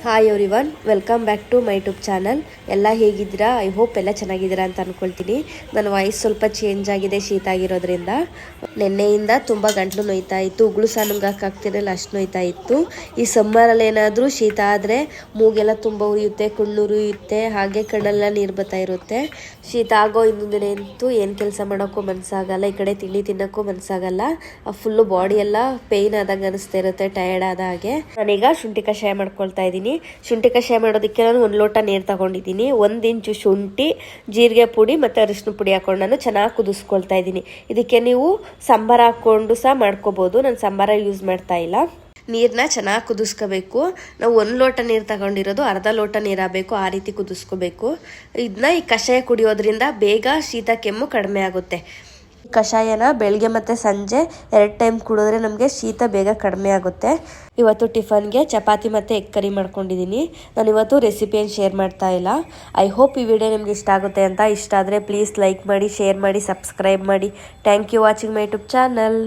Hi everyone, welcome back to my YouTube channel. ಎಲ್ಲ ಹೇಗಿದ್ದೀರಾ? I hope ಎಲ್ಲ ಚೆನ್ನಾಗಿದ್ದೀರಾ ಅಂತ ಅಂದ್ಕೊಳ್ತೀನಿ. ನನ್ನ ವಾಯ್ಸ್ ಸ್ವಲ್ಪ ಚೇಂಜ್ ಆಗಿದೆ ಶೀತ ಆಗಿರೋದ್ರಿಂದ. ನೆನ್ನೆಯಿಂದ ತುಂಬ ಗಂಟ್ಲು ನೋಯ್ತಾ ಇತ್ತು, ಉಗುಳು ಸಹ ನುಂಗಕ್ಕಾಗ್ತಿರಲಿಲ್ಲ, ಅಷ್ಟು ನೋಯ್ತಾ ಇತ್ತು. ಈ ಸಮ್ಮರಲ್ಲಿ ಏನಾದರೂ ಶೀತ ಆದರೆ ಮೂಗೆಲ್ಲ ತುಂಬ ಉರಿಯುತ್ತೆ, ಕುಣ್ಣುರಿಯುತ್ತೆ, ಹಾಗೆ ಕಣ್ಣೆಲ್ಲ ನೀರು ಬರ್ತಾ ಇರುತ್ತೆ. ಶೀತ ಆಗೋ ಇನ್ನೊಂದು ದಿನ ಅಂತೂ ಏನು ಕೆಲಸ ಮಾಡೋಕ್ಕೂ ಮನಸ್ಸಾಗಲ್ಲ, ಈ ಕಡೆ ತಿಂಡಿ ತಿನ್ನೋಕ್ಕೂ ಮನಸ್ಸಾಗಲ್ಲ. ಫುಲ್ಲು ಬಾಡಿ ಎಲ್ಲ ಪೇಯ್ನ್ ಆದಾಗ ಅನಿಸ್ತಾ ಇರುತ್ತೆ, ಟಯರ್ಡ್ ಆದ ಹಾಗೆ. ನಾನೀಗ ಶುಂಠಿ ಕಷಾಯ ಮಾಡ್ಕೊಳ್ತಾ ಇದ್ದೀನಿ. ಶುಂಠಿ ಕಷಾಯ ಮಾಡೋದಕ್ಕೆ ನಾನು 1 ಲೋಟ ನೀರು ತಗೊಂಡಿದ್ದೀನಿ. 1 ಇಂಚು ಶುಂಠಿ, ಜೀರಿಗೆ ಪುಡಿ ಮತ್ತು ಅರಿಶಿನ ಪುಡಿ ಹಾಕೊಂಡು ನಾನು ಚೆನ್ನಾಗಿ ಕುದಿಸ್ಕೊಳ್ತಾ ಇದ್ದೀನಿ. ಇದಕ್ಕೆ ನೀವು ಸಾಂಬಾರು ಹಾಕ್ಕೊಂಡು ಸಹ ಮಾಡ್ಕೋಬೋದು. ನಾನು ಸಾಂಬಾರ ಯೂಸ್ ಮಾಡ್ತಾ ಇಲ್ಲ. ನೀರನ್ನ ಚೆನ್ನಾಗಿ ಕುದಿಸ್ಕೋಬೇಕು. ನಾವು 1 ಲೋಟ ನೀರು ತಗೊಂಡಿರೋದು ಅರ್ಧ ಲೋಟ ನೀರಾಗಬೇಕು, ಆ ರೀತಿ ಕುದಿಸ್ಕೋಬೇಕು. ಇದನ್ನ ಈ ಕಷಾಯ ಕುಡಿಯೋದ್ರಿಂದ ಬೇಗ ಶೀತ ಕೆಮ್ಮು ಕಡಿಮೆ ಆಗುತ್ತೆ. ಕಷಾಯನ ಬೆಳಗ್ಗೆ ಮತ್ತು ಸಂಜೆ 2 ಟೈಮ್ ಕುಡಿದ್ರೆ ನಮಗೆ ಶೀತ ಬೇಗ ಕಡಿಮೆ ಆಗುತ್ತೆ. ಇವತ್ತು ಟಿಫನ್ಗೆ ಚಪಾತಿ ಮತ್ತು ಎಗ್ ಕರಿ ಮಾಡ್ಕೊಂಡಿದ್ದೀನಿ. ನಾನು ಇವತ್ತು ರೆಸಿಪಿ ಏನು ಶೇರ್ ಮಾಡ್ತಾ ಇಲ್ಲ. ಐ ಹೋಪ್ ಈ ವಿಡಿಯೋ ನಿಮ್ಗೆ ಇಷ್ಟ ಆಗುತ್ತೆ ಅಂತ. ಇಷ್ಟ ಆದರೆ ಪ್ಲೀಸ್ ಲೈಕ್ ಮಾಡಿ, ಶೇರ್ ಮಾಡಿ, ಸಬ್ಸ್ಕ್ರೈಬ್ ಮಾಡಿ. Thank you watching my YouTube channel.